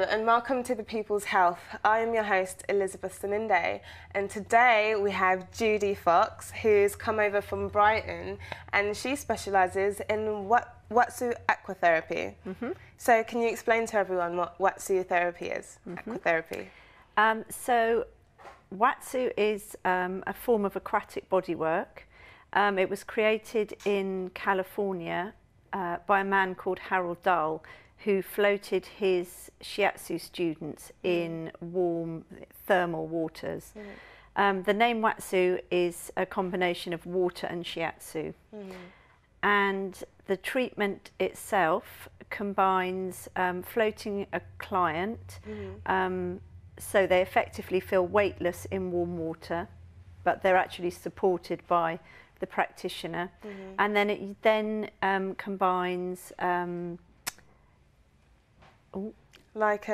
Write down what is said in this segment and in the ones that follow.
and welcome to The People's Health. I am your host, Elizabeth Seninde, and today we have Judy Fox, who's come over from Brighton, and she specialises in ShiatsuAqua therapy. So can you explain to everyone what Watsu therapy is, aqua therapy? So Watsu is a form of aquatic bodywork. It was created in California by a man called Harold Dull, who floated his shiatsu students in warm thermal waters. The name Watsu is a combination of water and shiatsu. And the treatment itself combines floating a client, so they effectively feel weightless in warm water, but they're actually supported by the practitioner. And then it combines like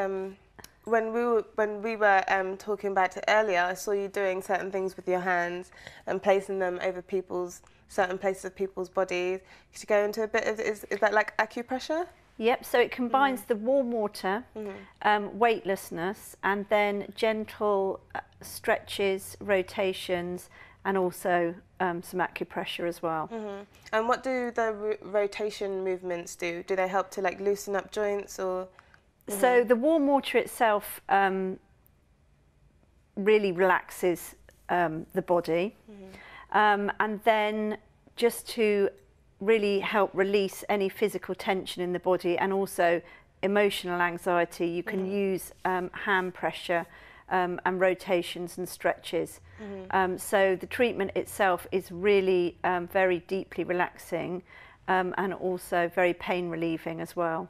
when we were talking about it earlier, I saw you doing certain things with your hands and placing them over certain places of people's bodies. Could you go into a bit of, is that like acupressure? Yep, so it combines the warm water, weightlessness, and then gentle stretches, rotations, and also some acupressure as well. And what do the rotation movements do? Do they help to like loosen up joints or? So the warm water itself really relaxes the body, and then just to really help release any physical tension in the body and also emotional anxiety, you can use hand pressure and rotations and stretches. So the treatment itself is really very deeply relaxing and also very pain relieving as well.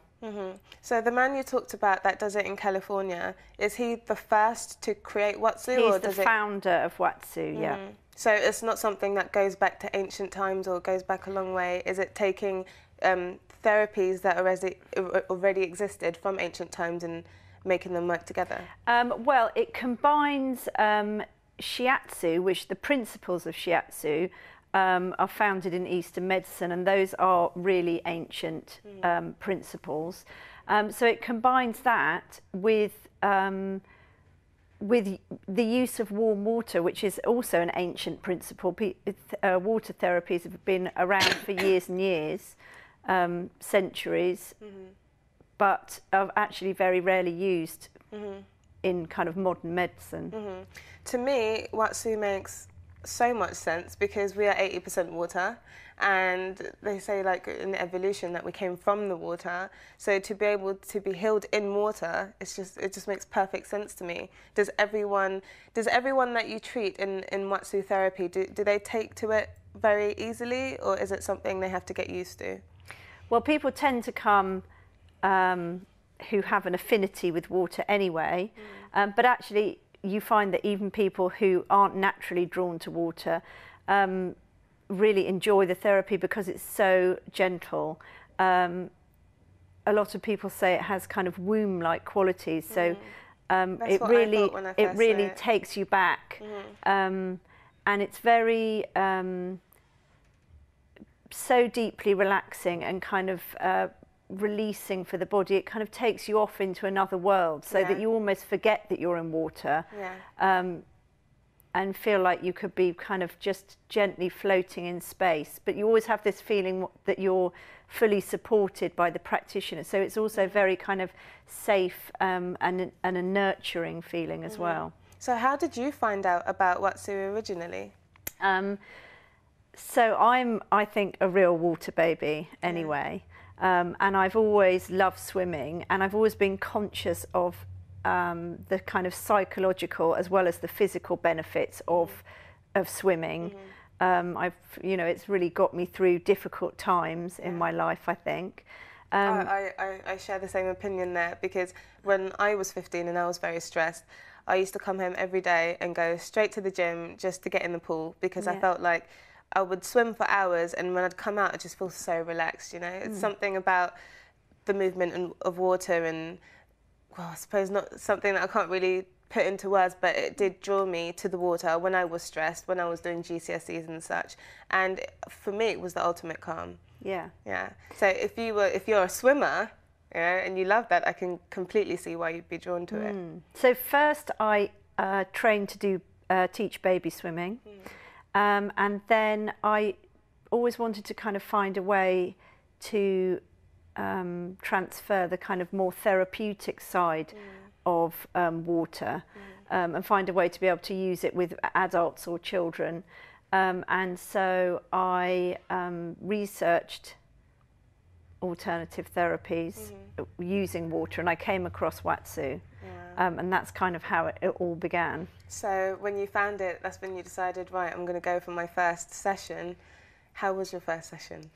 So the man you talked about that does it in California, is he the first to create Watsu? He's the founder of Watsu, yeah. So it's not something that goes back to ancient times or goes back a long way. Is it taking therapies that already existed from ancient times and making them work together? Well, it combines shiatsu, which the principles of shiatsu are founded in Eastern medicine, and those are really ancient principles. So it combines that with the use of warm water, which is also an ancient principle. Water therapies have been around for years and years, centuries, but are actually very rarely used in kind of modern medicine. To me, Watsu makes so much sense because we are 80% water, and they say like in evolution that we came from the water, so to be able to be healed in water, it just makes perfect sense to me. Does everyone that you treat in Watsu therapy, do they take to it very easily, or is it something they have to get used to? Well, people tend to come who have an affinity with water anyway, but actually you find that even people who aren't naturally drawn to water really enjoy the therapy because it's so gentle. A lot of people say it has kind of womb-like qualities, so it really takes you back, and it's very so deeply relaxing and kind of releasing for the body. It kind of takes you off into another world, so that you almost forget that you're in water, and feel like you could be kind of just gently floating in space, but you always have this feeling that you're fully supported by the practitioner. So it's also very kind of safe and a nurturing feeling as well. So how did you find out about Watsu originally? So I'm, I think, a real water baby anyway. And I've always loved swimming, and I've always been conscious of the kind of psychological as well as the physical benefits of swimming. It's really got me through difficult times in my life, I think. I share the same opinion there, because when I was 15 and I was very stressed, I used to come home every day and go straight to the gym just to get in the pool, because I felt like I would swim for hours, and when I'd come out, I just feel so relaxed, you know. It's something about the movement of water, and, well, I suppose not something that I can't really put into words, but it did draw me to the water when I was stressed, when I was doing GCSEs and such. And for me, it was the ultimate calm. Yeah. Yeah. So if you're a swimmer, you know, and you love that, I can completely see why you'd be drawn to it. So first I trained to do teach baby swimming, and then I always wanted to kind of find a way to transfer the kind of more therapeutic side of water, and find a way to be able to use it with adults or children. And so I researched alternative therapies using water, and I came across Watsu, and that's kind of how it all began. So when you found it, that's when you decided, right, I'm going to go for my first session. How was your first session?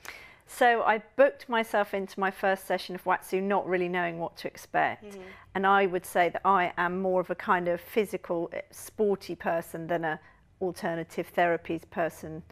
So I booked myself into my first session of Watsu not really knowing what to expect. And I would say that I am more of a kind of physical, sporty person than a alternative therapies person.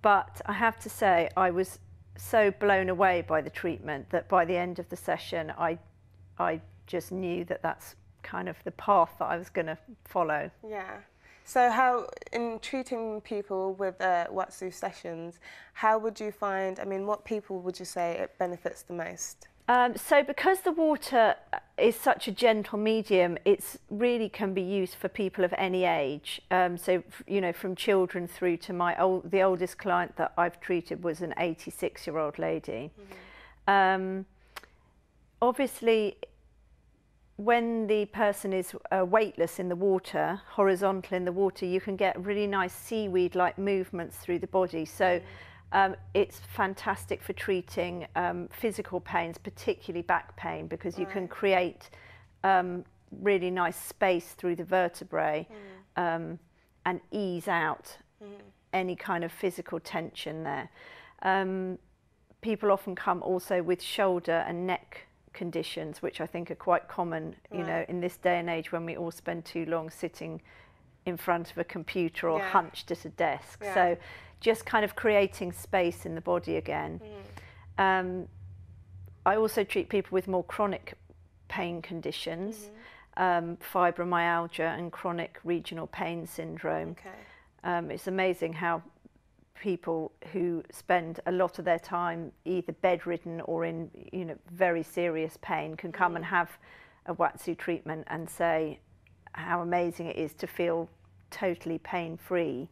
But I have to say I was so blown away by the treatment that by the end of the session I just knew that that's kind of the path that I was going to follow. Yeah. So how, in treating people with Watsu sessions, how would you find, I mean, what people would you say it benefits the most? So because the water is such a gentle medium, it's really can be used for people of any age. So, you know, from children through to the oldest client that I've treated was an 86-year-old lady. Obviously, when the person is weightless in the water, horizontal in the water, you can get really nice seaweed-like movements through the body. So it's fantastic for treating physical pains, particularly back pain, because you can create really nice space through the vertebrae and ease out any kind of physical tension there. People often come also with shoulder and neck conditions, which I think are quite common, you know, in this day and age when we all spend too long sitting in front of a computer or hunched at a desk. So just kind of creating space in the body again. I also treat people with more chronic pain conditions, fibromyalgia and chronic regional pain syndrome. It's amazing how people who spend a lot of their time either bedridden or in, you know, very serious pain can come and have a Watsu treatment and say how amazing it is to feel totally pain-free.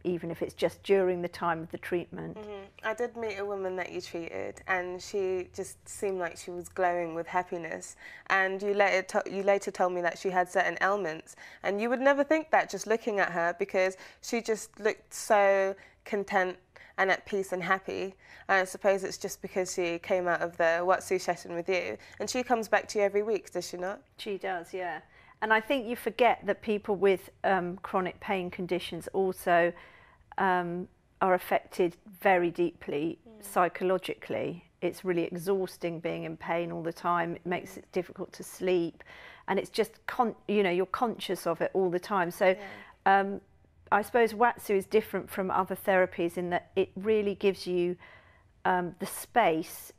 Even if it's just during the time of the treatment. I did meet a woman that you treated, and she just seemed like she was glowing with happiness. And you later told me that she had certain ailments, and you would never think that just looking at her, because she just looked so content and at peace and happy. And I suppose it's just because she came out of the Watsu session with you, and she comes back to you every week, does she not? She does, yeah. And I think you forget that people with chronic pain conditions also are affected very deeply psychologically. It's really exhausting being in pain all the time. It makes it difficult to sleep, and it's just you know, you're conscious of it all the time. So I suppose Watsu is different from other therapies in that it really gives you the space.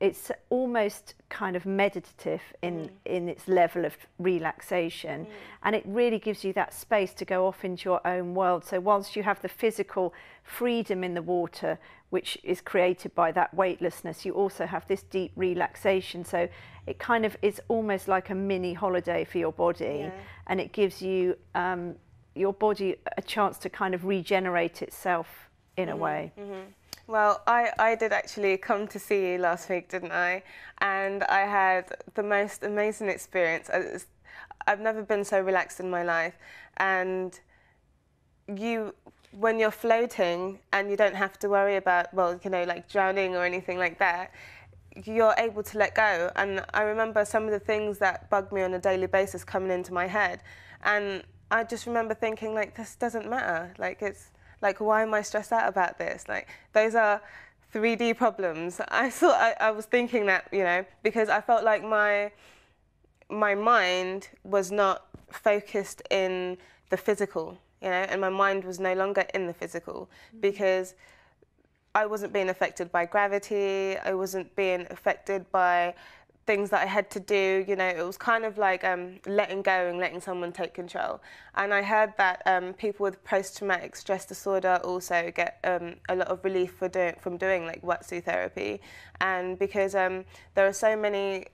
It's almost kind of meditative in its level of relaxation, and it really gives you that space to go off into your own world. So whilst you have the physical freedom in the water, which is created by that weightlessness, you also have this deep relaxation. So it kind of is almost like a mini holiday for your body, and it gives you your body a chance to kind of regenerate itself in a way. Well, I did actually come to see you last week, didn't I? And I had the most amazing experience. I've never been so relaxed in my life. And when you're floating and you don't have to worry about, well, you know, like drowning or anything like that, you're able to let go. And I remember some of the things that bugged me on a daily basis coming into my head. And I just remember thinking, like, this doesn't matter. Like, why am I stressed out about this? Like, those are 3D problems. I was thinking that, you know, because I felt like my mind was not focused in the physical, you know, and my mind was no longer in the physical because I wasn't being affected by gravity. I wasn't being affected by things that I had to do. You know, it was kind of like letting go and letting someone take control. And I heard that people with post-traumatic stress disorder also get a lot of relief from doing like Watsu therapy. And because there are so many,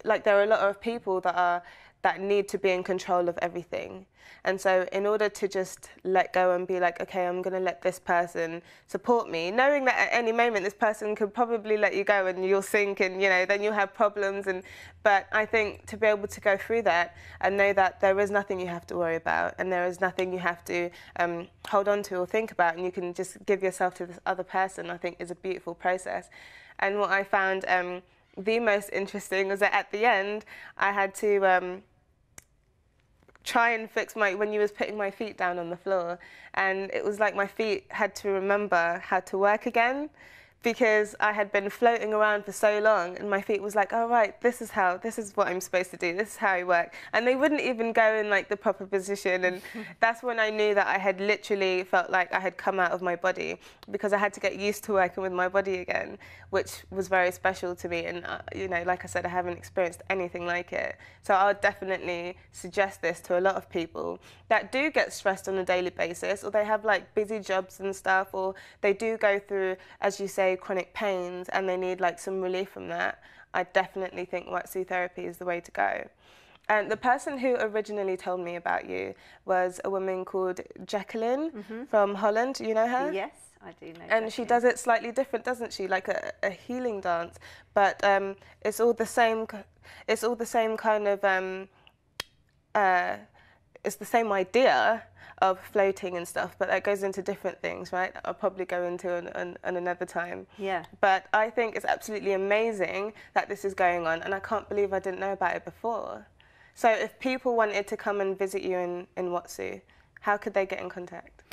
like there are a lot of people that need to be in control of everything. And so in order to just let go and be like, okay, I'm going to let this person support me, knowing that at any moment this person could probably let you go and you'll sink and, you know, then you'll have problems. But I think to be able to go through that and know that there is nothing you have to worry about and there is nothing you have to hold on to or think about, and you can just give yourself to this other person, I think is a beautiful process. And what I found the most interesting was that at the end, I had to try and fix when you was putting my feet down on the floor, and it was like my feet had to remember how to work again, because I had been floating around for so long, and my feet was like, oh right, this is what I'm supposed to do, this is how I work. And they wouldn't even go in like the proper position, and that's when I knew that I had literally felt like I had come out of my body, because I had to get used to working with my body again, which was very special to me. And you know, like I said, I haven't experienced anything like it. So I would definitely suggest this to a lot of people that do get stressed on a daily basis, or they have like busy jobs and stuff, or they do go through, as you say, chronic pains and they need like some relief from that. I definitely think Watsu therapy is the way to go. And the person who originally told me about you was a woman called Jacqueline from Holland. You know her? Yes, I do know. And she does it slightly different, doesn't she? Like a healing dance, but it's all the same. It's all the same kind of. It's the same idea of floating and stuff, but that goes into different things, right? I'll probably go into on another time. Yeah. But I think it's absolutely amazing that this is going on, and I can't believe I didn't know about it before. So if people wanted to come and visit you in Watsu, how could they get in contact?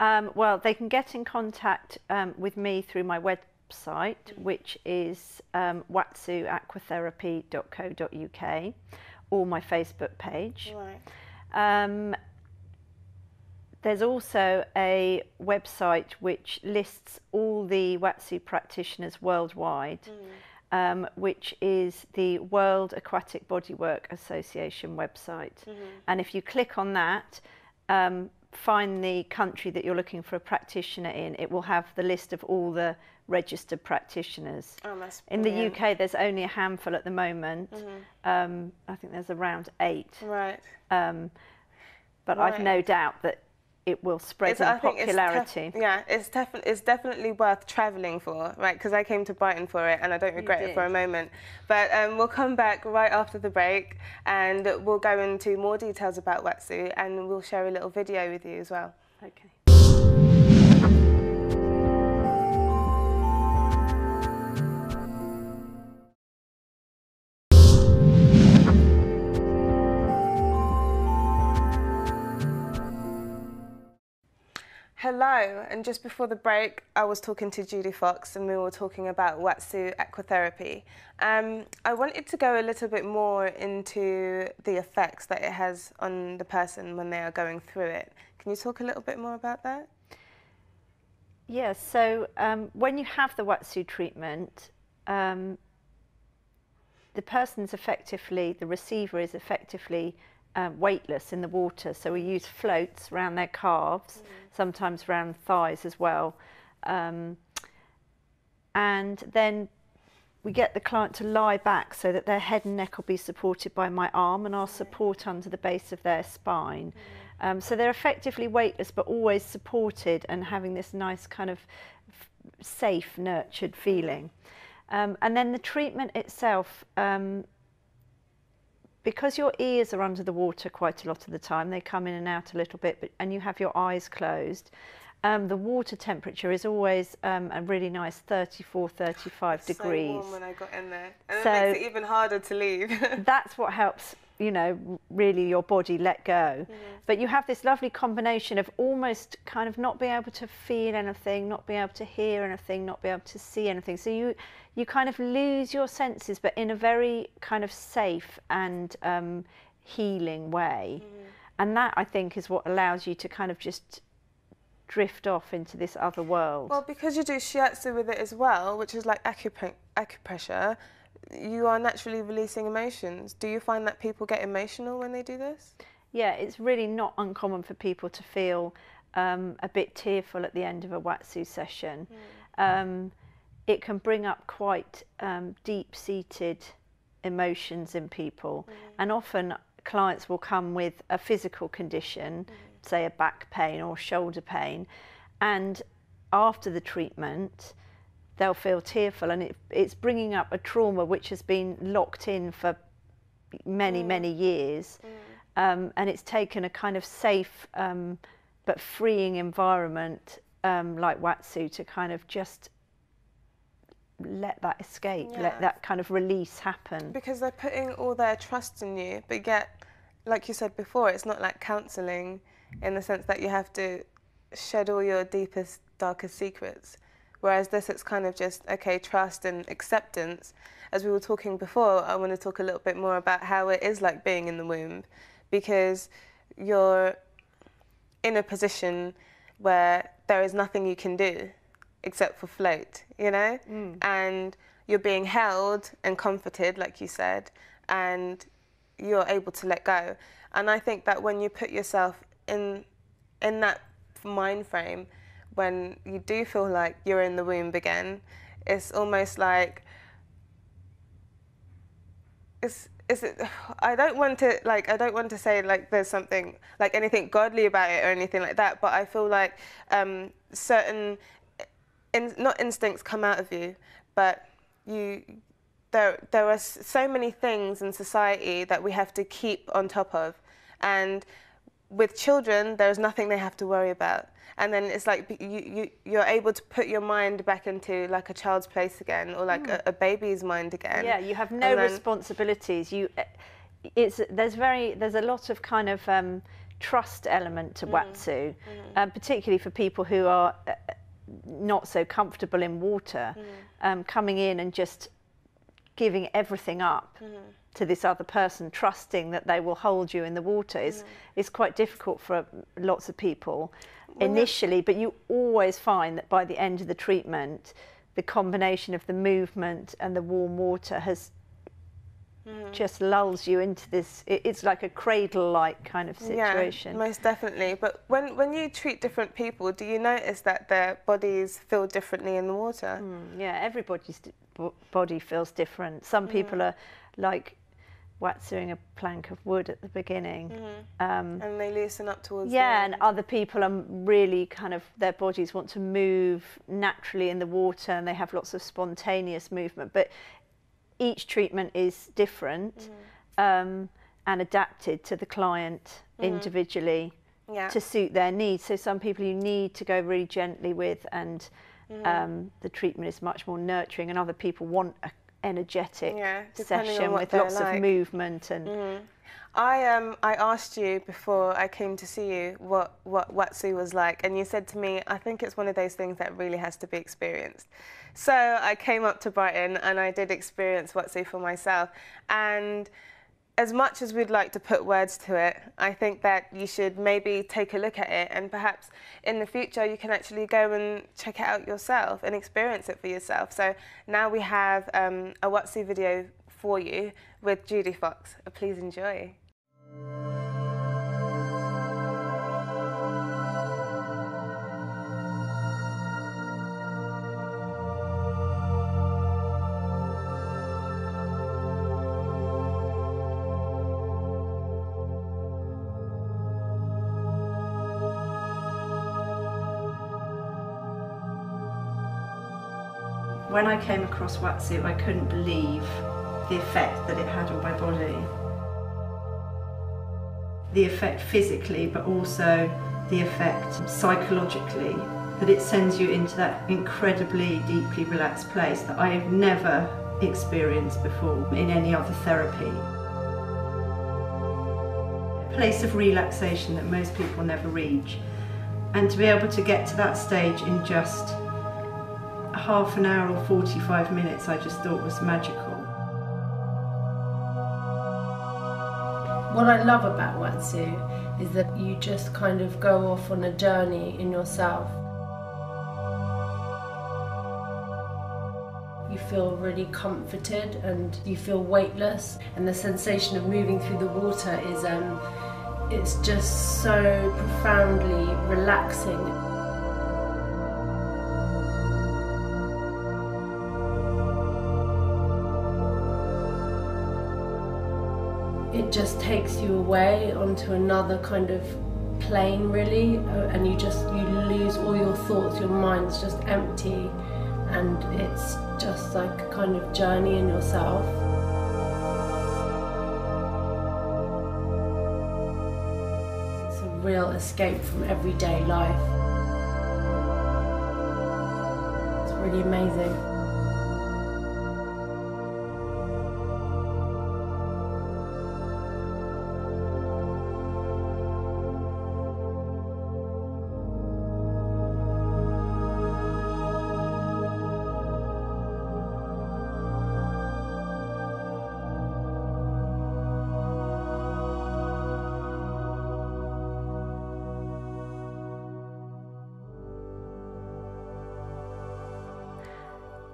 Well, they can get in contact with me through my website, which is ShiatsuAquatherapy.co.uk, or my Facebook page. Right. There's also a website which lists all the Watsu practitioners worldwide, which is the World Aquatic Bodywork Association website. And if you click on that, find the country that you're looking for a practitioner in, it will have the list of all the registered practitioners. Oh, that's in the UK, there's only a handful at the moment. I think there's around 8. Right. But I've no doubt that it will spread in popularity. It's definitely worth travelling for, right? Because I came to Brighton for it, and I don't regret it for a moment. But we'll come back right after the break, and we'll go into more details about Watsu, and we'll share a little video with you as well. Okay. Hello, and just before the break, I was talking to Judy Fox and we were talking about ShiatsuAqua therapy. I wanted to go a little bit more into the effects that it has on the person when they are going through it. Can you talk a little bit more about that? Yeah, so when you have the Watsu treatment, the person's effectively, the receiver is effectively weightless in the water, so we use floats around their calves, sometimes around thighs as well, and then we get the client to lie back so that their head and neck will be supported by my arm, and I'll support under the base of their spine. So they're effectively weightless but always supported and having this nice kind of safe, nurtured feeling. And then the treatment itself, because your ears are under the water quite a lot of the time, they come in and out a little bit, and you have your eyes closed, the water temperature is always a really nice 34, 35 degrees. So warm when I got in there. And it makes it even harder to leave. That's what helps, you know, really your body let go. But you have this lovely combination of almost kind of not being able to feel anything, not being able to hear anything, not being able to see anything. So you kind of lose your senses, but in a very kind of safe and healing way. And that, I think, is what allows you to kind of just drift off into this other world. Well, because you do shiatsu with it as well, which is like acupressure, you are naturally releasing emotions. Do you find that people get emotional when they do this? Yeah, it's really not uncommon for people to feel a bit tearful at the end of a Watsu session. It can bring up quite deep-seated emotions in people, and often clients will come with a physical condition, say a back pain or shoulder pain, and after the treatment they'll feel tearful, and it's bringing up a trauma which has been locked in for many years, and it's taken a kind of safe but freeing environment like Watsu to kind of just let that escape, let that kind of release happen. Because they're putting all their trust in you, but yet, like you said before, it's not like counselling in the sense that you have to shed all your deepest, darkest secrets. Whereas this, it's kind of just, okay, trust and acceptance. As we were talking before, I want to talk a little bit more about how it is like being in the womb, because you're in a position where there is nothing you can do except for float, you know? And you're being held and comforted, like you said, and you're able to let go. And I think that when you put yourself in that mind frame, when you do feel like you're in the womb again, it's almost like, I don't want to say like there's something like anything godly about it or anything like that, but I feel like certain not instincts come out of you, but there are so many things in society that we have to keep on top of, and with children there's nothing they have to worry about, and then it's like you're able to put your mind back into like a child's place again, or like a baby's mind again. Yeah, you have no responsibilities. There's a lot of kind of trust element to Watsu, particularly for people who are not so comfortable in water, coming in and just giving everything up to this other person, trusting that they will hold you in the water is quite difficult for lots of people initially, but you always find that by the end of the treatment, the combination of the movement and the warm water has just lulls you into this, it's like a cradle-like kind of situation. Yeah, most definitely. But when you treat different people, do you notice that their bodies feel differently in the water? Yeah, everybody's body feels different. Some people are like Watsuing a plank of wood at the beginning. And they loosen up towards the end. And other people are really kind of, their bodies want to move naturally in the water, and they have lots of spontaneous movement. But each treatment is different and adapted to the client individually to suit their needs. So some people you need to go really gently with, and the treatment is much more nurturing, and other people want an energetic session with lots of movement. And I asked you before I came to see you what Watsu was like, and you said to me, I think it's one of those things that really has to be experienced. So I came up to Brighton and I did experience Watsu for myself, and as much as we'd like to put words to it, I think that you should maybe take a look at it, and perhaps in the future you can actually go and check it out yourself and experience it for yourself. So now we have a Watsu video for you with Judy Fox. Please enjoy. When I came across Watsu, I couldn't believe the effect that it had on my body. The effect physically, but also the effect psychologically, that it sends you into that incredibly deeply relaxed place that I have never experienced before in any other therapy. A place of relaxation that most people never reach. And to be able to get to that stage in just half an hour or 45 minutes, I just thought was magical. What I love about Watsu is that you just kind of go off on a journey in yourself. You feel really comforted and you feel weightless, and the sensation of moving through the water is it's just so profoundly relaxing. It just takes you away onto another kind of plane, really, and you lose all your thoughts. Your mind's just empty, and it's just like a kind of journey in yourself. It's a real escape from everyday life. It's really amazing.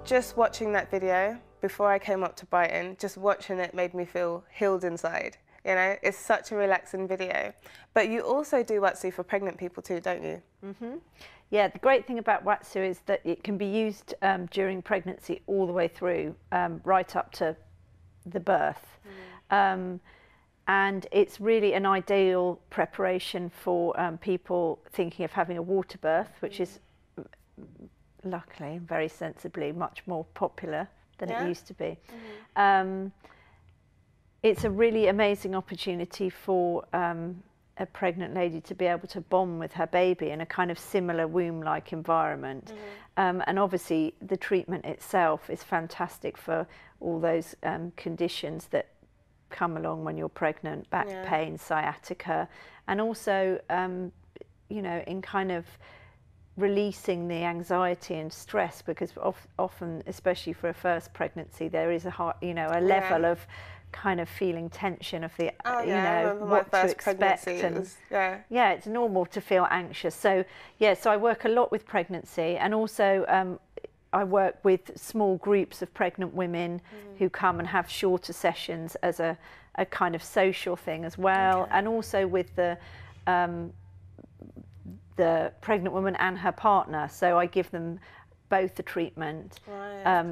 Just watching that video before I came up to Brighton, just watching it made me feel healed inside. You know, it's such a relaxing video. But you also do Watsu for pregnant people too, don't you? Mm-hmm. Yeah, the great thing about Watsu is that it can be used during pregnancy all the way through, right up to the birth. And it's really an ideal preparation for people thinking of having a water birth, which is luckily and very sensibly much more popular than it used to be. It's a really amazing opportunity for a pregnant lady to be able to bond with her baby in a kind of similar womb-like environment. And obviously the treatment itself is fantastic for all those conditions that come along when you're pregnant, back pain, sciatica, and also you know, in kind of releasing the anxiety and stress, because often, especially for a first pregnancy, there is a level of kind of feeling tension of the you know, what to expect, and it's normal to feel anxious. So so I work a lot with pregnancy, and also I work with small groups of pregnant women who come and have shorter sessions as a kind of social thing as well, and also with the pregnant woman and her partner. So I give them both the treatment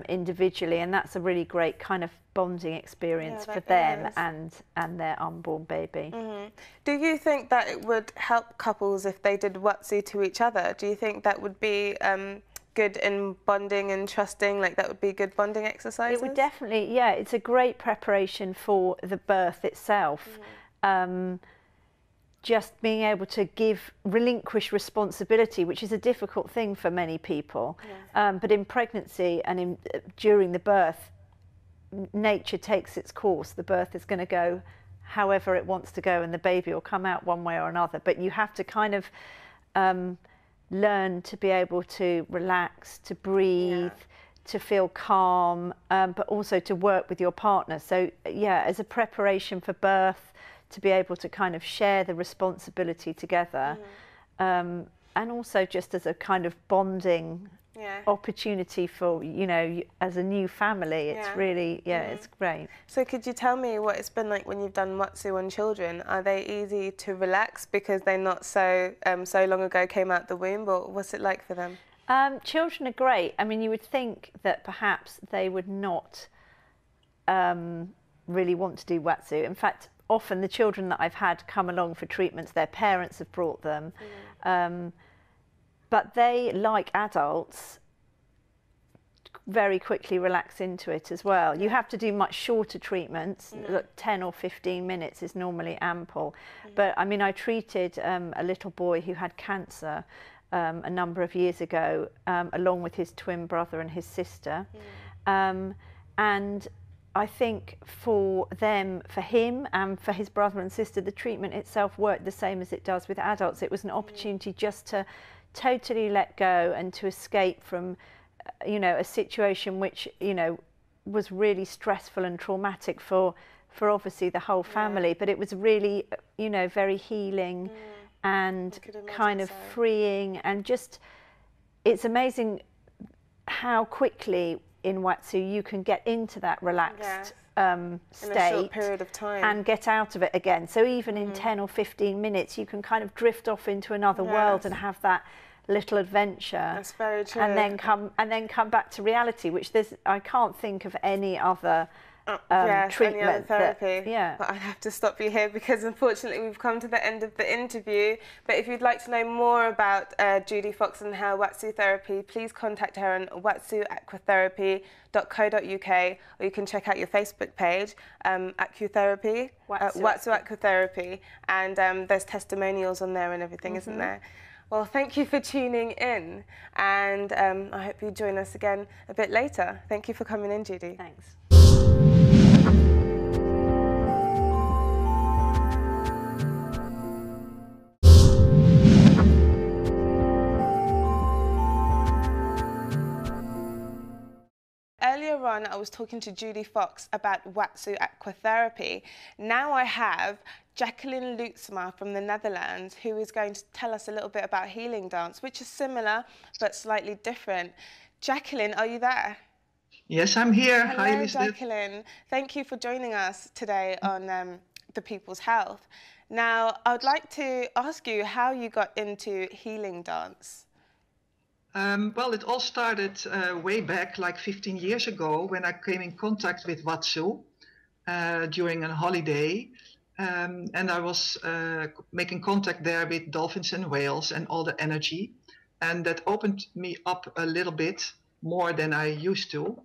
individually, and that's a really great kind of bonding experience for them and their unborn baby. Do you think that it would help couples if they did Watsu to each other? Do you think that would be good in bonding and trusting, like that would be good bonding exercises? It would definitely, it's a great preparation for the birth itself. Just being able to relinquish responsibility, which is a difficult thing for many people. But in pregnancy and during the birth, nature takes its course. The birth is going to go however it wants to go, and the baby will come out one way or another. But you have to kind of learn to be able to relax, to breathe, to feel calm, but also to work with your partner. So as a preparation for birth, to be able to kind of share the responsibility together, and also just as a kind of bonding opportunity for, you know, as a new family. It's really, it's great. So could you tell me what it's been like when you've done Watsu on children? Are they easy to relax because they're not so long ago came out the womb, or what's it like for them? Children are great. I mean, you would think that perhaps they would not really want to do Watsu. In fact, often the children that I've had come along for treatments, their parents have brought them, but they, like adults, very quickly relax into it as well. You have to do much shorter treatments. 10 or 15 minutes is normally ample. But I mean, I treated a little boy who had cancer a number of years ago, along with his twin brother and his sister, and I think for him and for his brother and sister, the treatment itself worked the same as it does with adults. It was an opportunity just to totally let go and to escape from, you know, a situation which, you know, was really stressful and traumatic for obviously the whole family. But it was really, you know, very healing and kind of freeing, and just, it's amazing how quickly in Watsu, you can get into that relaxed state in a short period of time and get out of it again. So even in 10 or 15 minutes, you can kind of drift off into another world and have that little adventure. That's very true. And then come back to reality, which I can't think of any other treatment. Any other therapy. Yeah. But I have to stop you here because unfortunately we've come to the end of the interview. But if you'd like to know more about Judy Fox and her Watsu therapy, please contact her on watsuaquatherapy.co.uk, or you can check out your Facebook page, Watsu Aqua Therapy, and there's testimonials on there and everything, isn't there? Well, thank you for tuning in, and I hope you join us again a bit later. Thank you for coming in, Judy. Thanks. Earlier on, I was talking to Judy Fox about Watsu Aqua Therapy. Now I have Jacqueline Lootsma from the Netherlands, who is going to tell us a little bit about healing dance, which is similar but slightly different. Jacqueline, are you there? Yes, I'm here. Hello, hi, Elizabeth. Jacqueline. Thank you for joining us today on The People's Health. Now, I would like to ask you how you got into healing dance. Well, it all started way back, like 15 years ago, when I came in contact with Watsu during a holiday. And I was making contact there with dolphins and whales and all the energy. And that opened me up a little bit more than I used to.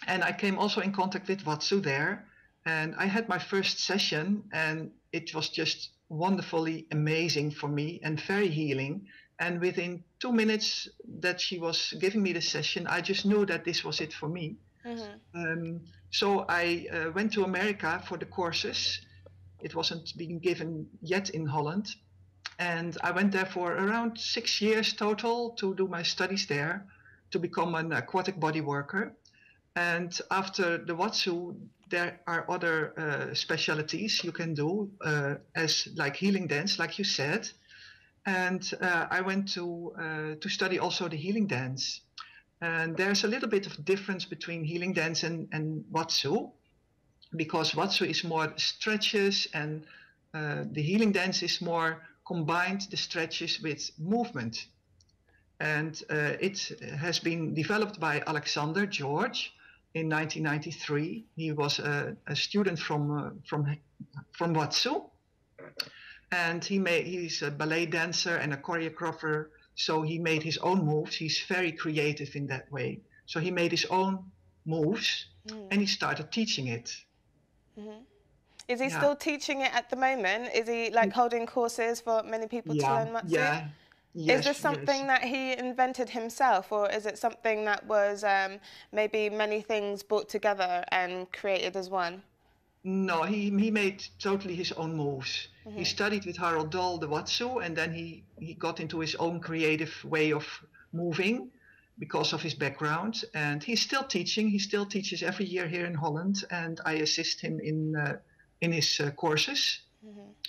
And I came also in contact with Watsu there. And I had my first session, and it was just wonderfully amazing for me and very healing. And within 2 minutes that she was giving me the session, I just knew that this was it for me. So I went to America for the courses. It wasn't being given yet in Holland. And I went there for around 6 years total to do my studies there, to become an aquatic body worker. And after the Watsu, there are other specialties you can do as like healing dance, like you said. And I went to study also the healing dance. And there's a little bit of difference between healing dance and Watsu, because Watsu is more stretches, and the healing dance is more combined the stretches with movement. And it has been developed by Alexander George in 1993. He was a student from Watsu. And he's a ballet dancer and a choreographer, so he made his own moves. He's very creative in that way. So he made his own moves, and he started teaching it. Is he still teaching it at the moment? Is he like holding courses for many people to learn Watsu? Yeah. Yes, is this something that he invented himself, or is it something that was maybe many things brought together and created as one? No, he made totally his own moves. He studied with Harold Dahl the Watsu, and then he got into his own creative way of moving because of his background. And he's still teaching. He still teaches every year here in Holland, and I assist him in his courses.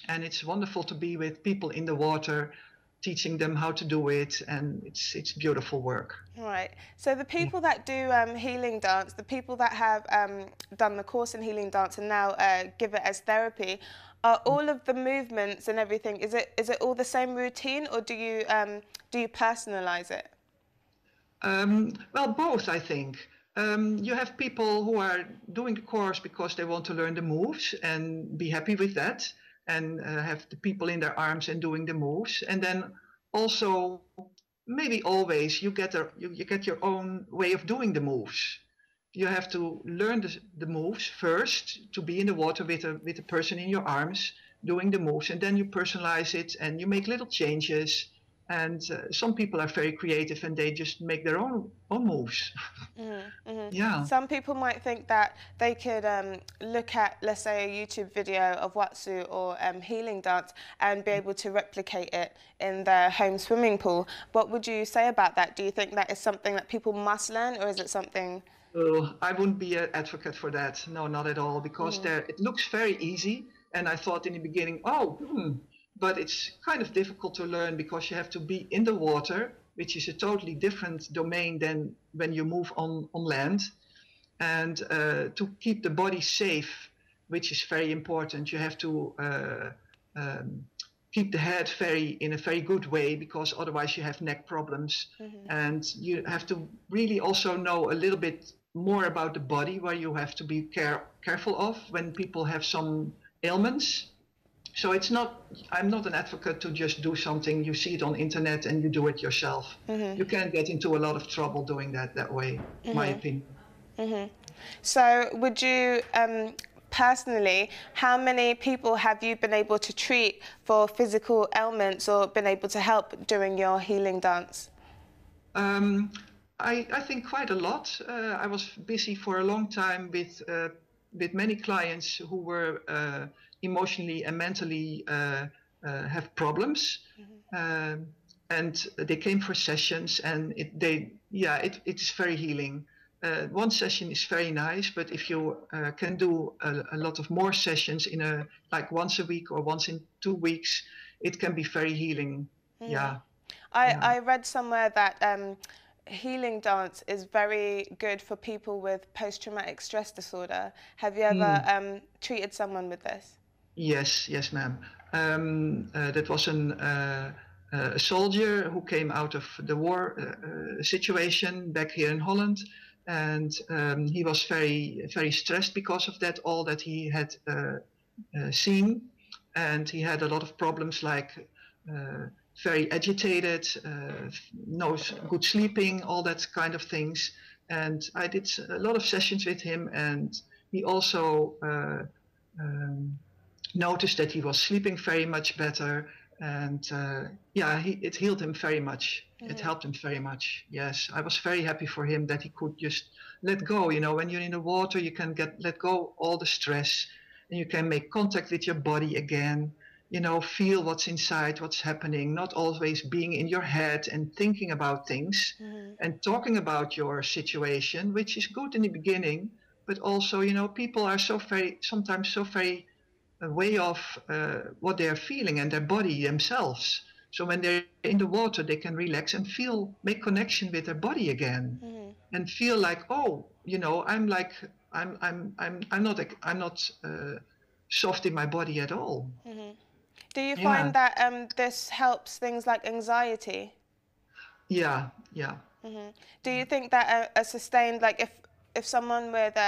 And it's wonderful to be with people in the water, teaching them how to do it, and it's beautiful work. Right. So the people that do healing dance, the people that have done the course in healing dance and now give it as therapy, are all of the movements and everything, is it all the same routine, or do you personalize it? Well, both, I think. You have people who are doing the course because they want to learn the moves and be happy with that, and have the people in their arms and doing the moves. And then also, maybe always, you get your own way of doing the moves. You have to learn the moves first to be in the water with a person in your arms doing the moves, and then you personalize it and you make little changes. And some people are very creative and they just make their own moves. Yeah. Some people might think that they could look at, let's say, a YouTube video of Watsu or healing dance and be able to replicate it in their home swimming pool. What would you say about that? Do you think that is something that people must learn, or is it something... I wouldn't be an advocate for that. No, not at all, because it looks very easy. And I thought in the beginning, but it's kind of difficult to learn because you have to be in the water which is a totally different domain than when you move on land. And to keep the body safe, which is very important, you have to keep the head in a very good way, because otherwise you have neck problems. And you have to really also know a little bit more about the body, where you have to be careful of when people have some ailments. So I'm not an advocate to just do something, you see it on internet and you do it yourself. You can get into a lot of trouble doing that way, my opinion. So would you, personally, how many people have you been able to treat for physical ailments or been able to help during your healing dance? I think quite a lot. I was busy for a long time with many clients who were emotionally and mentally have problems. And they came for sessions, and it's very healing. One session is very nice, but if you can do a lot of more sessions in like once a week or once in 2 weeks, it can be very healing. I read somewhere that healing dance is very good for people with post-traumatic stress disorder. Have you ever treated someone with this? Yes, ma'am. That was a soldier who came out of the war situation back here in Holland. And he was very, very stressed because of that, all that he had seen. And he had a lot of problems, like very agitated, no good sleeping, all that kind of things. And I did a lot of sessions with him, and he also noticed that he was sleeping very much better. And it healed him very much. It helped him very much. Yes, I was very happy for him that he could just let go. You know, when you're in the water, you can let go all the stress, and you can make contact with your body again. You know, feel what's inside, what's happening, not always being in your head and thinking about things and talking about your situation, which is good in the beginning. But also, you know, people are sometimes so very way off what they are feeling and their body themselves. So when they're in the water, they can relax and make connection with their body again, and feel like, oh, you know, I'm not soft in my body at all. Do you find that this helps things like anxiety? Yeah. Do you think that a sustained, like if someone with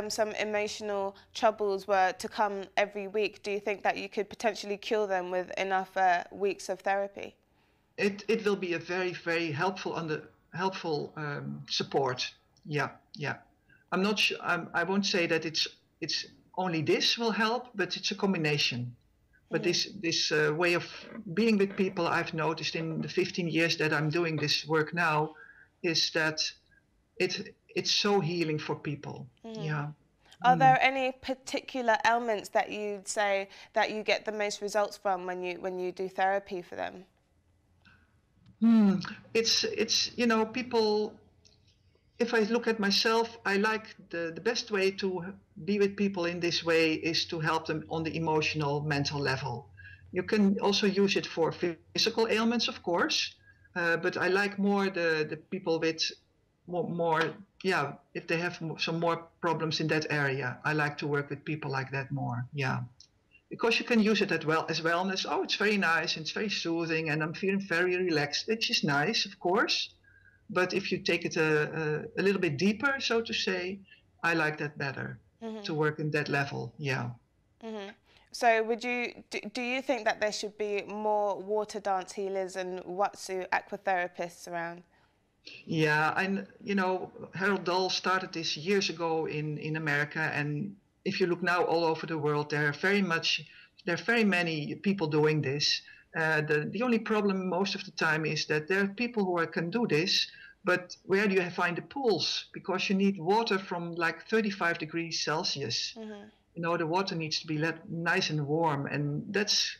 some emotional troubles were to come every week, do you think that you could potentially cure them with enough weeks of therapy? It will be a very, very helpful support. Yeah. I'm not sure. I won't say that it's only this will help, but it's a combination. But this way of being with people, I've noticed in the 15 years that I'm doing this work now, is that it's so healing for people. Are there any particular ailments that you'd say that you get the most results from when you do therapy for them? It's you know, people. If I look at myself, I like the best way to be with people in this way is to help them on the emotional, mental level. You can also use it for physical ailments, of course, but I like more the people with more, if they have some more problems in that area. I like to work with people like that more, because you can use it as wellness. Oh, it's very nice, and it's very soothing, and I'm feeling very relaxed, which is nice, of course. But if you take it a little bit deeper, so to say, I like that better, to work in that level, So do you think that there should be more water dance healers and Watsu aqua therapists around? Yeah, and you know, Harold Dahl started this years ago in America, and if you look now all over the world, there are very many people doing this. The only problem most of the time is that there are people who can do this, but where do you find the pools? Because you need water from like 35 degrees Celsius. You know, the water needs to be nice and warm, and that's,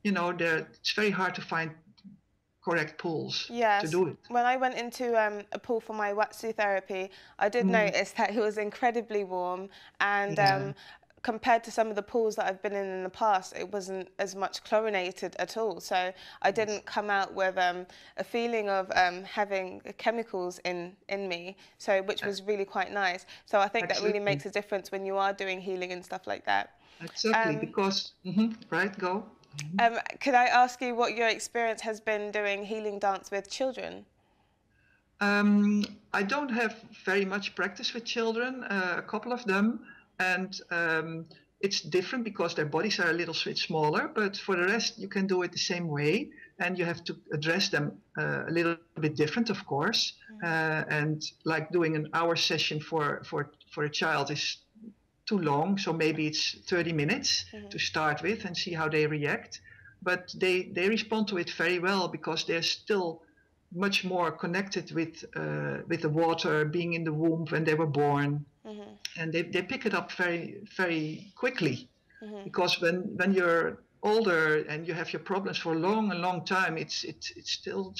you know, it's very hard to find correct pools to do it. When I went into a pool for my Watsu therapy, I did notice that it was incredibly warm, and compared to some of the pools that I've been in the past, it wasn't as much chlorinated at all. So I didn't come out with a feeling of having chemicals in me, so which was really quite nice. So I think that really makes a difference when you are doing healing and stuff like that. Exactly, because, right, go. Could I ask you what your experience has been doing healing dance with children? I don't have very much practice with children, a couple of them, and it's different because their bodies are a little bit smaller, but for the rest you can do it the same way, and you have to address them a little bit different, of course. And like doing an hour session for a child is too long, so maybe it's 30 minutes to start with and see how they react. But they respond to it very well because they're still much more connected with the water, being in the womb when they were born, and they pick it up very, very quickly. Because when you're older and you have your problems for a long time, it's still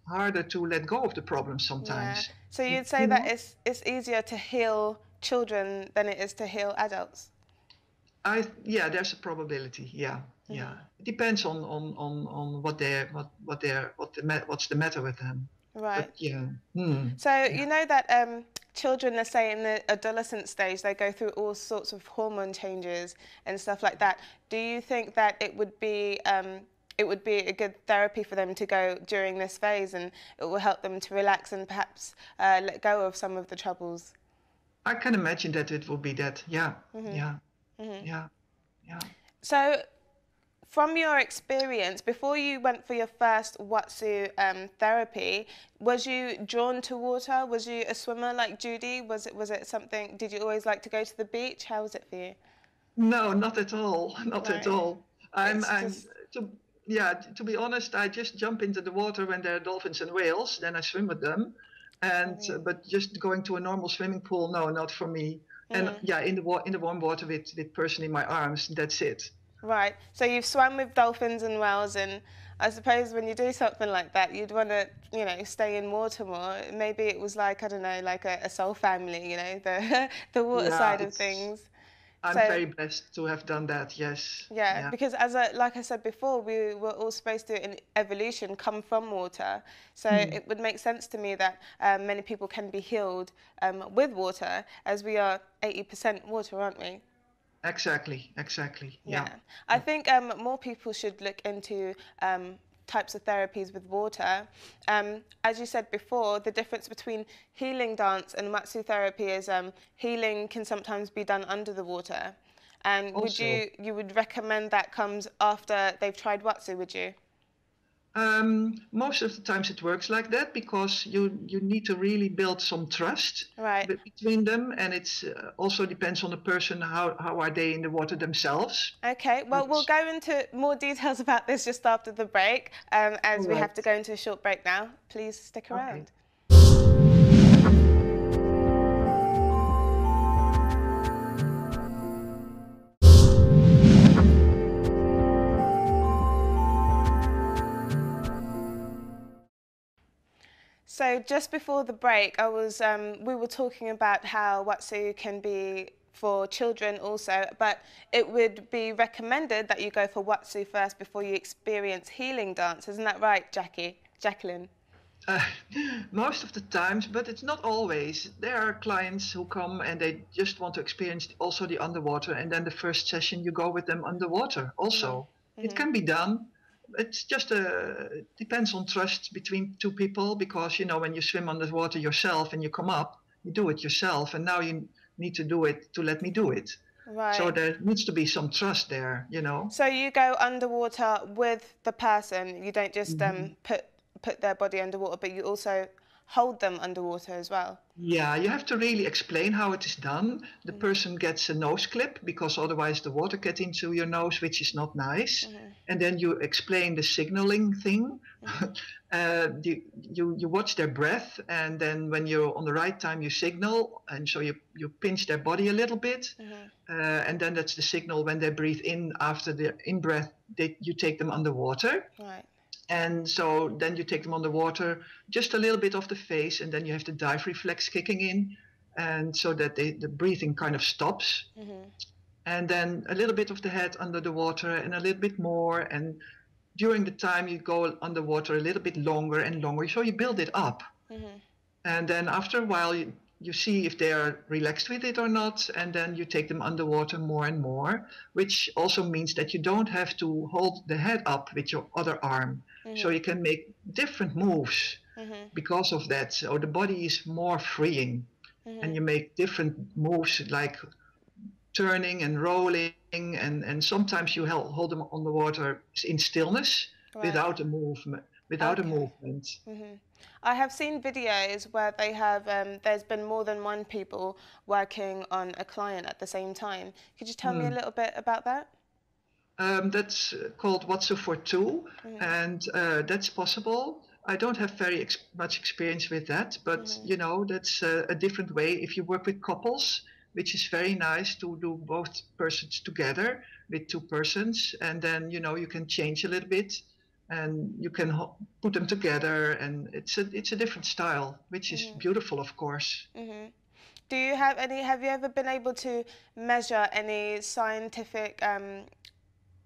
harder to let go of the problems sometimes. Yeah. So you'd say that it's easier to heal children than it is to heal adults? Yeah, there's a probability. Yeah. It depends on what's the matter with them. Right. But, yeah. So you know that children, let's say in the adolescent stage, they go through all sorts of hormone changes and stuff like that. Do you think that it would be a good therapy for them to go during this phase, and it will help them to relax and perhaps let go of some of the troubles? I can imagine that it will be that. Yeah. So, from your experience, before you went for your first Watsu therapy, was you drawn to water? Was you a swimmer like Judy? Was it something? Did you always like to go to the beach? How was it for you? No, not at all. Not at all. To be honest, I just jump into the water when there are dolphins and whales. Then I swim with them, but just going to a normal swimming pool, no, not for me. And in the warm water with person in my arms, that's it. Right. So you've swum with dolphins and whales, and I suppose when you do something like that, you'd want to, stay in water more. Maybe it was like, I don't know, like a soul family, the water side of things. I'm very blessed to have done that, yes. Yeah, because like I said before, we were all supposed to, in evolution, come from water. So it would make sense to me that many people can be healed with water, as we are 80% water, aren't we? Exactly, yeah. I think more people should look into types of therapies with water. As you said before, the difference between healing dance and Watsu therapy is healing can sometimes be done under the water. And you would recommend that comes after they've tried Watsu, would you? Most of the times it works like that because you need to really build some trust between them, and it's also depends on the person, how are they in the water themselves. Okay, well, we'll go into more details about this just after the break, as we have to go into a short break now. Please stick around. So just before the break, we were talking about how Watsu can be for children also, but it would be recommended that you go for Watsu first before you experience healing dance. Isn't that right, Jacqueline? Most of the times, but it's not always. There are clients who come and they just want to experience also the underwater, and then the first session you go with them underwater also. It can be done. It's just depends on trust between two people, because when you swim underwater yourself and you come up, you do it yourself, and now you need to do it to let me do it. Right. So there needs to be some trust there, So you go underwater with the person. You don't just put their body underwater, but you also hold them underwater as well. Yeah, you have to really explain how it is done. The person gets a nose clip because otherwise the water gets into your nose, which is not nice. And then you explain the signaling thing. You watch their breath, and then when you're on the right time, you signal, and so you pinch their body a little bit. And then that's the signal when they breathe in. After the in-breath, you take them underwater. Right. And so then you take them underwater, just a little bit off the face, and then you have the dive reflex kicking in, and so that the breathing kind of stops. and then a little bit of the head under the water and a little bit more. And during the time you go underwater a little bit longer and longer. So you build it up. And then after a while, you see if they are relaxed with it or not. And then you take them underwater more and more, which also means that you don't have to hold the head up with your other arm. So you can make different moves because of that. So the body is more freeing. And you make different moves like turning and rolling. And sometimes you hold them on the water in stillness without a movement. I have seen videos where they have, there's been more than one people working on a client at the same time. Could you tell me a little bit about that? That's called Watsu for two, and that's possible. I don't have very much experience with that, but you know, that's a different way. If you work with couples, which is very nice to do both persons together with two persons, and then you know you can change a little bit. And you can put them together, and it's a different style, which is beautiful, of course. Do you have any? Have you ever been able to measure any scientific?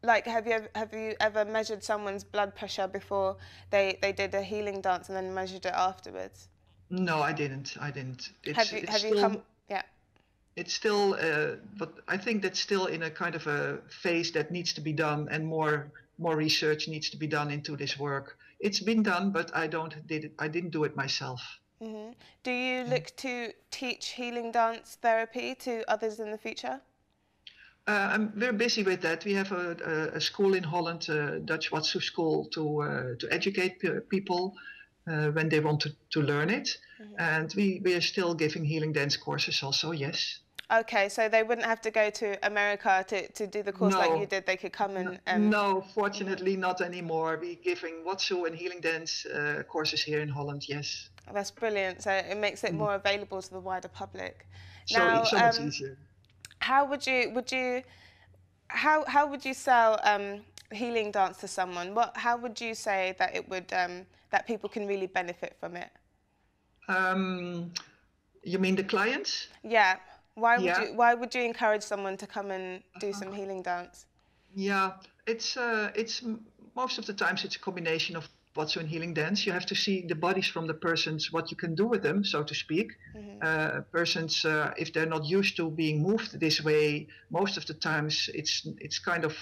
Like, have you ever measured someone's blood pressure before they did a healing dance and then measured it afterwards? No, I didn't. Have you come? Yeah. It's still, but I think that's still in a kind of a phase that needs to be done, and more research needs to be done into this work. It's been done, but I didn't do it myself. Do you look to teach healing dance therapy to others in the future? I'm very busy with that. We have a school in Holland, a Dutch Watsu school, to educate people when they want to learn it. And we are still giving healing dance courses also, yes. Okay, so they wouldn't have to go to America to do the course like you did. They could come and... No, fortunately not anymore. We're giving Watsu and healing dance courses here in Holland, yes. That's brilliant. So it makes it more available to the wider public. So much easier. How would you sell healing dance to someone? How would you say that it would that people can really benefit from it? You mean the clients? Yeah. Why would you encourage someone to come and do some healing dance? Yeah, it's most of the times it's a combination of Watsu and healing dance. You have to see the bodies from the persons, what you can do with them, so to speak. Persons, if they're not used to being moved this way, most of the times it's kind of,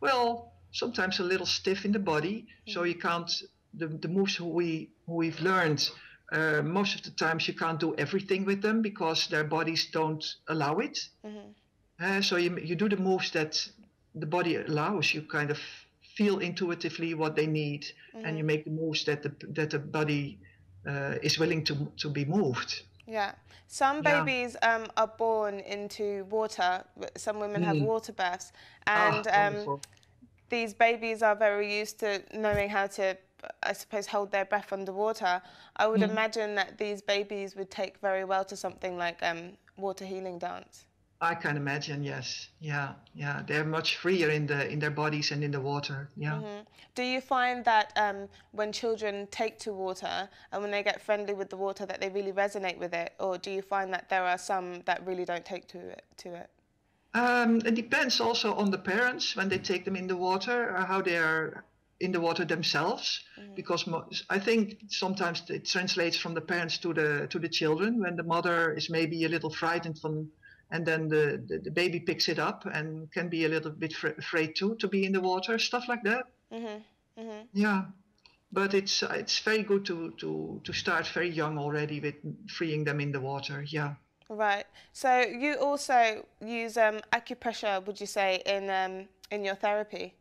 well, sometimes a little stiff in the body. So you can't, the moves we've learned, most of the times you can't do everything with them because their bodies don't allow it. So you do the moves that the body allows. You kind of feel intuitively what they need, and you make the moves that the body is willing to be moved. Yeah. Some babies are born into water. Some women have water births, and these babies are very used to knowing how to, I suppose, hold their breath underwater. I would imagine that these babies would take very well to something like water healing dance. I can imagine, yes. Yeah. They're much freer in their bodies and in the water. Yeah. Do you find that when children take to water and when they get friendly with the water that they really resonate with it, or do you find that there are some that really don't take to it? It depends also on the parents when they take them in the water, how they are in the water themselves, because I think sometimes it translates from the parents to the children when the mother is maybe a little frightened and then the baby picks it up and can be a little bit afraid too to be in the water, stuff like that. Yeah, but it's very good to start very young already with freeing them in the water. Yeah. Right. So you also use acupressure, would you say, in your therapy?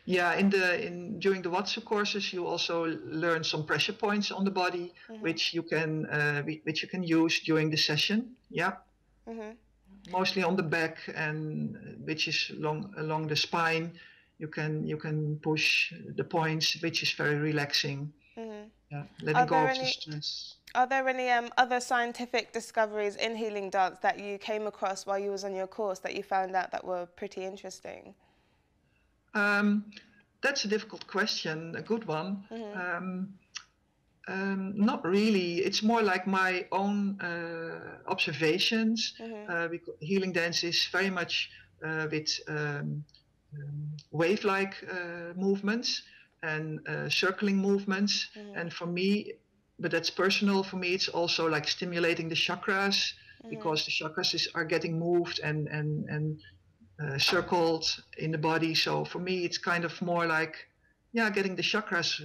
Yeah, during the Watsu courses, you also learn some pressure points on the body, which you can use during the session. Yeah. Mostly on the back, and which is along the spine. You can push the points, which is very relaxing. Yeah, letting go of the stress. Are there any other scientific discoveries in healing dance that you came across while you was on your course that you found out that were pretty interesting? That's a difficult question, a good one. Not really. It's more like my own observations. Because healing dance is very much with wave-like movements and circling movements. And for me, but that's personal, for me it's also like stimulating the chakras, because the chakras are getting moved and circled in the body. So for me it's kind of more like, yeah, getting the chakras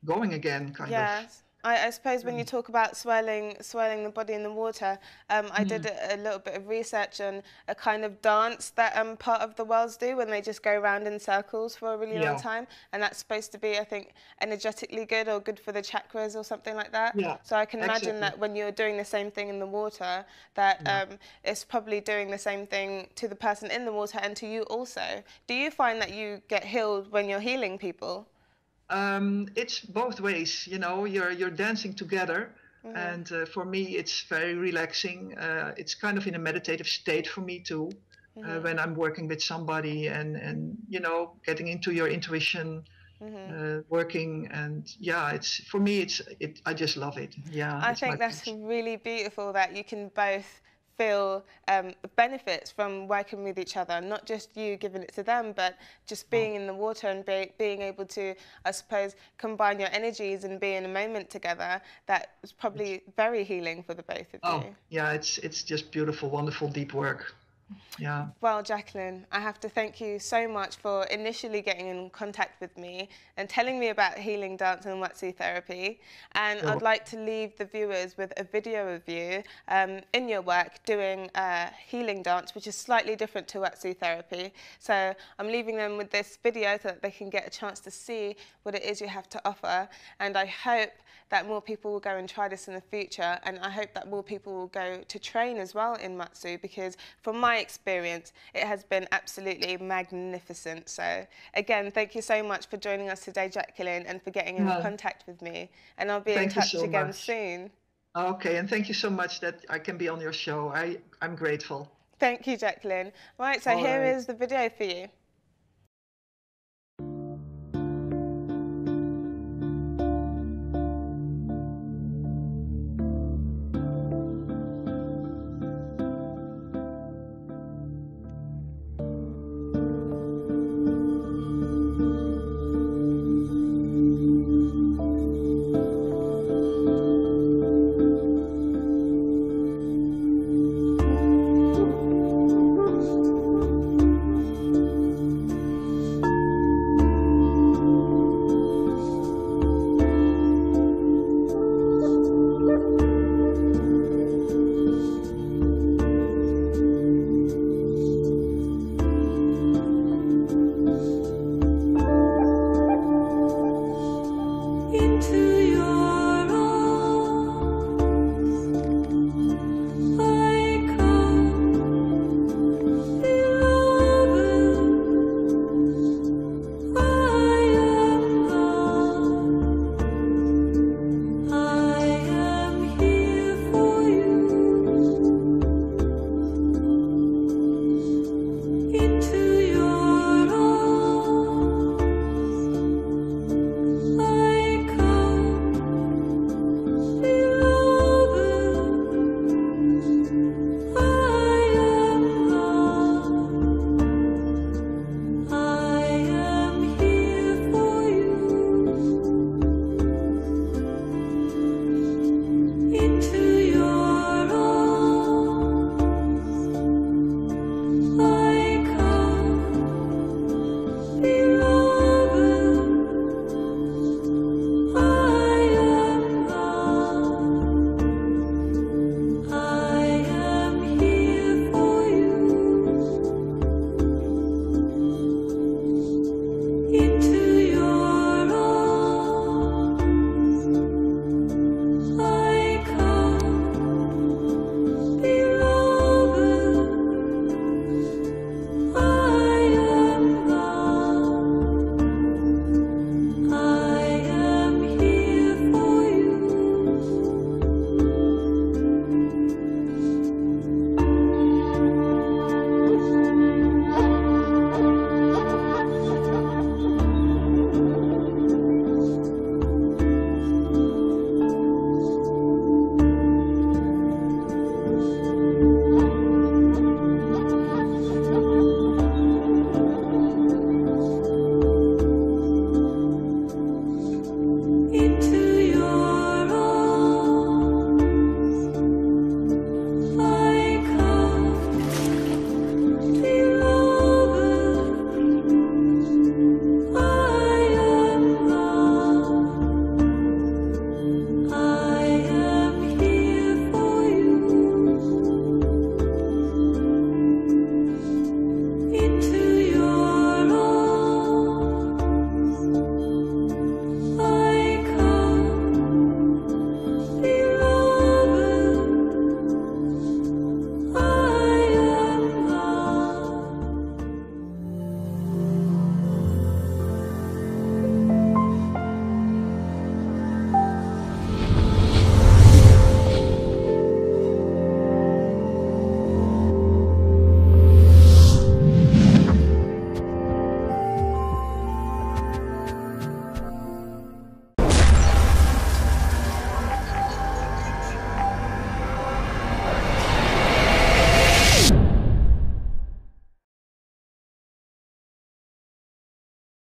going again, kind of. I suppose when you talk about swirling the body in the water, I did a little bit of research on a kind of dance that part of the worlds do when they just go around in circles for a really long time, and that's supposed to be, I think, energetically good or good for the chakras or something like that. So I can imagine that when you're doing the same thing in the water, that it's probably doing the same thing to the person in the water and to you also. Do you find that you get healed when you're healing people? It's both ways, you know, you're dancing together, and for me it's very relaxing. It's kind of in a meditative state for me too, when I'm working with somebody and you know, getting into your intuition, working, and yeah, it's for me I just love it. Yeah, I think that's really beautiful that you can both feel benefits from working with each other, not just you giving it to them, but just being in the water and being able to, I suppose, combine your energies and be in a moment together. That was probably very healing for the both of you. Yeah, it's just beautiful, wonderful, deep work. Yeah. Well, Jacqueline, I have to thank you so much for initially getting in contact with me and telling me about healing dance and Watsu therapy. And I'd like to leave the viewers with a video of you in your work doing healing dance, which is slightly different to Watsu therapy. So I'm leaving them with this video so that they can get a chance to see what it is you have to offer. And I hope that more people will go and try this in the future, and I hope that more people will go to train as well in Watsu, because from my experience it has been absolutely magnificent. So again, thank you so much for joining us today, Jacqueline, and for getting in contact with me, and I'll be in touch again soon. Okay, and thank you so much that I can be on your show. I'm grateful. Thank you, Jacqueline. Right, so here is the video for you.